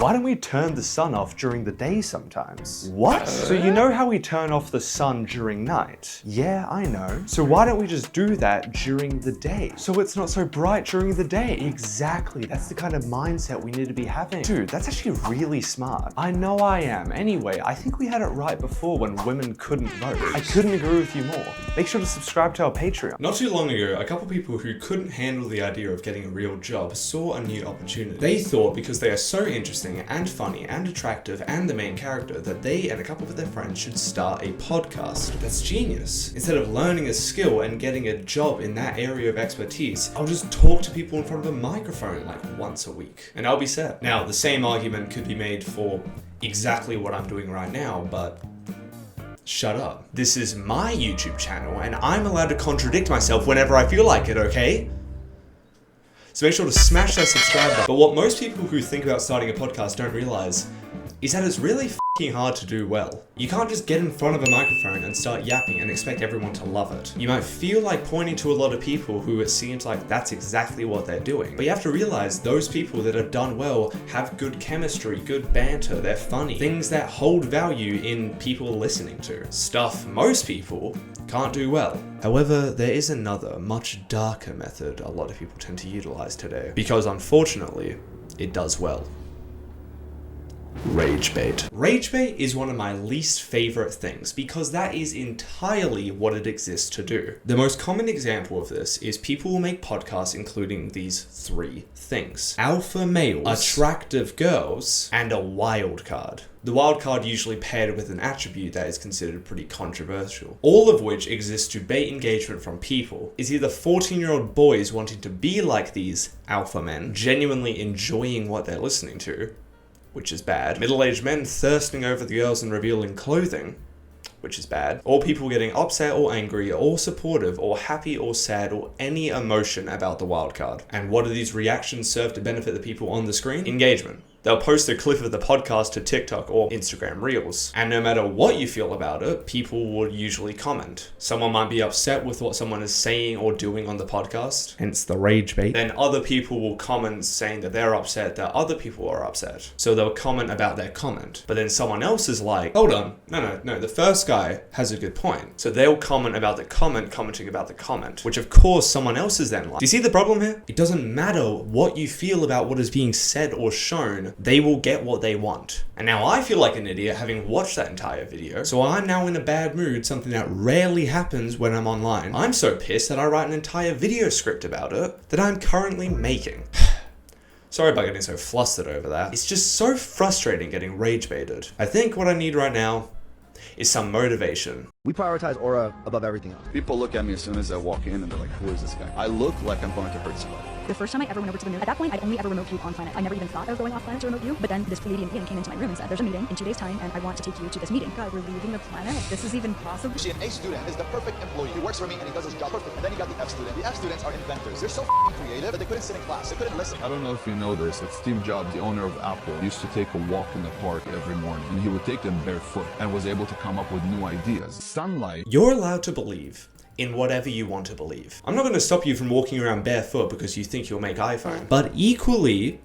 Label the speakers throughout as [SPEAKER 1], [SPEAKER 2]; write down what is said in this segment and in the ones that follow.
[SPEAKER 1] Why don't we turn the sun off during the day sometimes? What? So you know how we turn off the sun during night? Yeah, I know. So why don't we just do that during the day? So it's not so bright during the day. Exactly, that's the kind of mindset we need to be having. Dude, that's actually really smart. I know I am. Anyway, I think we had it right before when women couldn't vote. I couldn't agree with you more. Make sure to subscribe to our Patreon.
[SPEAKER 2] Not too long ago, a couple people who couldn't handle the idea of getting a real job saw a new opportunity. They thought because they are so interesting and funny and attractive and the main character that they and a couple of their friends should start a podcast. That's genius. Instead of learning a skill and getting a job in that area of expertise, I'll just talk to people in front of a microphone like once a week and I'll be set. Now, the same argument could be made for exactly what I'm doing right now, but shut up. This is my YouTube channel and I'm allowed to contradict myself whenever I feel like it, okay? So make sure to smash that subscribe button. But what most people who think about starting a podcast don't realize is that it's really f***ing hard to do well. You can't just get in front of a microphone and start yapping and expect everyone to love it. You might feel like pointing to a lot of people who it seems like that's exactly what they're doing. But you have to realize those people that have done well have good chemistry, good banter, they're funny. Things that hold value in people listening to. Stuff most people can't do well. However, there is another, much darker method a lot of people tend to utilize today. Because unfortunately, it does well. Rage bait. Rage bait is one of my least favorite things because that is entirely what it exists to do. The most common example of this is people will make podcasts including these three things: alpha males, attractive girls, and a wild card. The wild card usually paired with an attribute that is considered pretty controversial. All of which exists to bait engagement from people. Is either 14-year-old boys wanting to be like these alpha men, genuinely enjoying what they're listening to, which is bad. Middle-aged men thirsting over the girls and revealing clothing, which is bad. Or people getting upset or angry or supportive or happy or sad or any emotion about the wildcard. And what do these reactions serve to benefit the people on the screen? Engagement. They'll post a clip of the podcast to TikTok or Instagram Reels. And no matter what you feel about it, people will usually comment. Someone might be upset with what someone is saying or doing on the podcast, hence the rage bait. Then other people will comment saying that they're upset that other people are upset. So they'll comment about their comment. But then someone else is like, hold on, no, the first guy has a good point. So they'll comment about the comment, commenting about the comment, which of course someone else is then like. Do you see the problem here? It doesn't matter what you feel about what is being said or shown, they will get what they want. And now I feel like an idiot having watched that entire video, so I'm now in a bad mood, something that rarely happens when I'm online. I'm so pissed that I write an entire video script about it that I'm currently making. Sorry about getting so flustered over that. It's just so frustrating getting rage baited. I think what I need right now is some motivation.
[SPEAKER 3] We prioritize aura above everything else.
[SPEAKER 4] People look at me as soon as I walk in and they're like, who is this guy? I look like I'm going to hurt somebody.
[SPEAKER 5] The first time I ever went over to the moon, at that point, I'd only ever remote you on planet. I never even thought of going off planet to remote you, but then this Pleiadian being came into my room and said, there's a meeting in 2 days' time, and I want to take you to this meeting. God, we're leaving the planet? This is even possible?
[SPEAKER 6] See, an A student is the perfect employee. He works for me and he does his job perfect. And then you got the F student. The F students are inventors. They're so creative that they couldn't sit in class. They couldn't listen.
[SPEAKER 4] I don't know if you know this, but Steve Jobs, the owner of Apple, used to take a walk in the park every morning, and he would take them barefoot and was able to come up with new ideas. Sunlight.
[SPEAKER 2] You're allowed to believe in whatever you want to believe. I'm not going to stop you from walking around barefoot because you think you'll make iPhone. But equally,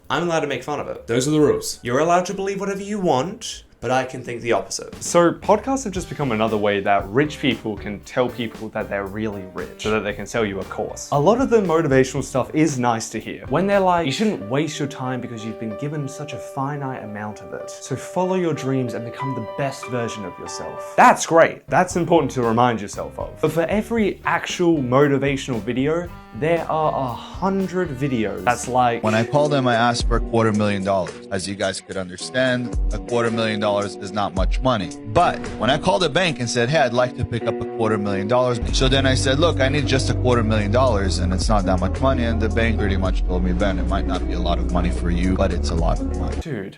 [SPEAKER 2] I'm allowed to make fun of it. Those are the rules. You're allowed to believe whatever you want, but I can think the opposite.
[SPEAKER 1] So podcasts have just become another way that rich people can tell people that they're really rich so that they can sell you a course. A lot of the motivational stuff is nice to hear. When they're like, you shouldn't waste your time because you've been given such a finite amount of it. So follow your dreams and become the best version of yourself. That's great. That's important to remind yourself of. But for every actual motivational video, there are 100 videos that's like,
[SPEAKER 3] When I called them, I asked for $250,000. As you guys could understand, $250,000 is not much money. But when I called the bank and said, hey, I'd like to pick up $250,000. So then I said, look, I need just $250,000 and it's not that much money. And the bank pretty much told me, Ben, it might not be a lot of money for you, but it's a lot of money.
[SPEAKER 1] dude,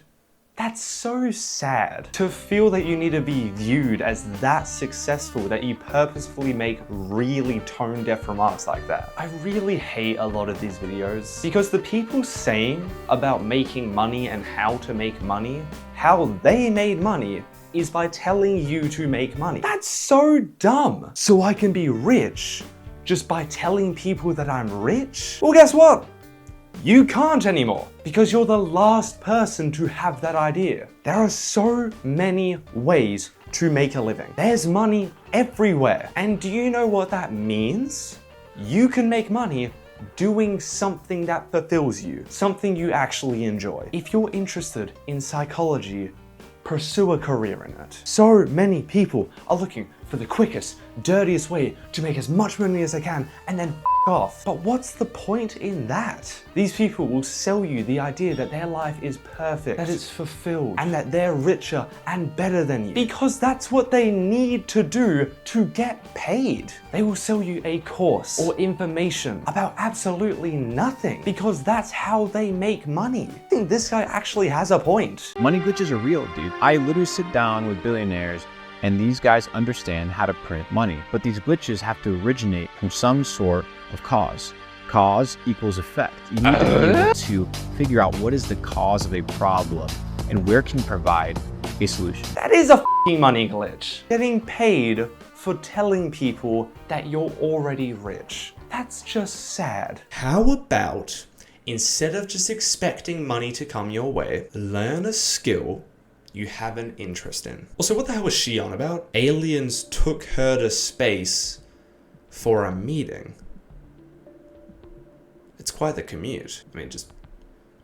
[SPEAKER 1] that's so sad. To feel that you need to be viewed as that successful that you purposefully make really tone-deaf remarks like that. I really hate a lot of these videos because the people saying about making money and how to make money, how they made money is by telling you to make money. That's so dumb. So I can be rich just by telling people that I'm rich? Well, guess what? You can't anymore because you're the last person to have that idea. There are so many ways to make a living. There's money everywhere. And do you know what that means? You can make money doing something that fulfills you, something you actually enjoy. If you're interested in psychology, pursue a career in it. So many people are looking for the quickest, dirtiest way to make as much money as they can and then off. But what's the point in that? These people will sell you the idea that their life is perfect, that it's fulfilled, and that they're richer and better than you. Because that's what they need to do to get paid. They will sell you a course or information about absolutely nothing because that's how they make money. I think this guy actually has a point.
[SPEAKER 7] Money glitches are real, dude. I literally sit down with billionaires and these guys understand how to print money. But these glitches have to originate from some sort of cause. Cause equals effect. You need to be able to figure out what is the cause of a problem and where can you provide a solution.
[SPEAKER 1] That is a f***ing money glitch. Getting paid for telling people that you're already rich. That's just sad.
[SPEAKER 2] How about, instead of just expecting money to come your way, learn a skill you have an interest in. Also, what the hell was she on about? Aliens took her to space for a meeting. It's quite the commute. I mean, just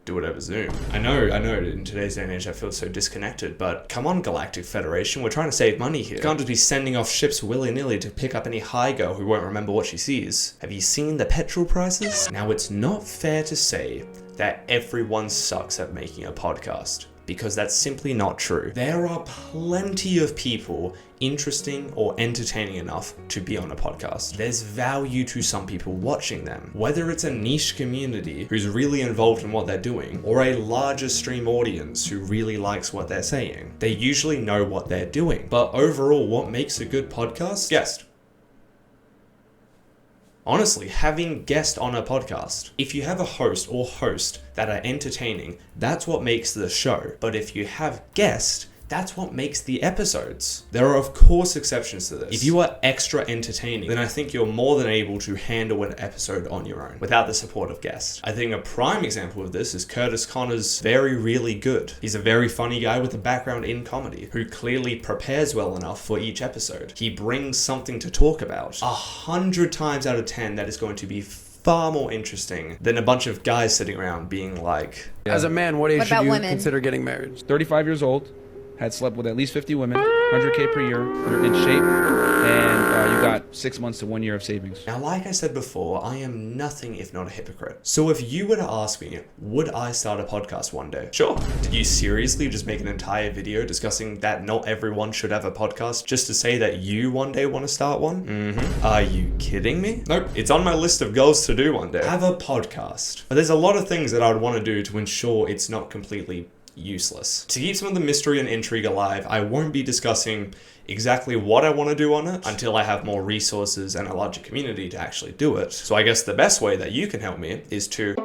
[SPEAKER 2] do it over Zoom. I know, in today's day and age I feel so disconnected, but come on, Galactic Federation, we're trying to save money here. You can't just be sending off ships willy-nilly to pick up any high girl who won't remember what she sees. Have you seen the petrol prices? Now, it's not fair to say that everyone sucks at making a podcast, because that's simply not true. There are plenty of people interesting or entertaining enough to be on a podcast. There's value to some people watching them. Whether it's a niche community who's really involved in what they're doing, or a larger stream audience who really likes what they're saying, they usually know what they're doing. But overall, what makes a good podcast? Guest. Honestly, having guests on a podcast. If you have a host or host that are entertaining, that's what makes the show. But if you have guests, that's what makes the episodes. There are of course exceptions to this. If you are extra entertaining, then I think you're more than able to handle an episode on your own without the support of guests. I think a prime example of this is Curtis Connor's Very Really Good. He's a very funny guy with a background in comedy who clearly prepares well enough for each episode. He brings something to talk about. 100 times out of 10, that is going to be far more interesting than a bunch of guys sitting around being like,
[SPEAKER 8] As a man, what age
[SPEAKER 9] What
[SPEAKER 8] should
[SPEAKER 9] about
[SPEAKER 8] you
[SPEAKER 9] women?
[SPEAKER 8] consider getting married?
[SPEAKER 10] 35 years old, had slept with at least 50 women, 100K per year, you're in shape, and you got 6 months to 1 year of savings.
[SPEAKER 2] Now, like I said before, I am nothing if not a hypocrite. So if you were to ask me, would I start a podcast one day? Sure. Did you seriously just make an entire video discussing that not everyone should have a podcast just to say that you one day want to start one? Are you kidding me? Nope. It's on my list of goals to do one day. Have a podcast. But there's a lot of things that I would want to do to ensure it's not completely useless. To keep some of the mystery and intrigue alive, I won't be discussing exactly what I want to do on it until I have more resources and a larger community to actually do it. So I guess the best way that you can help me is to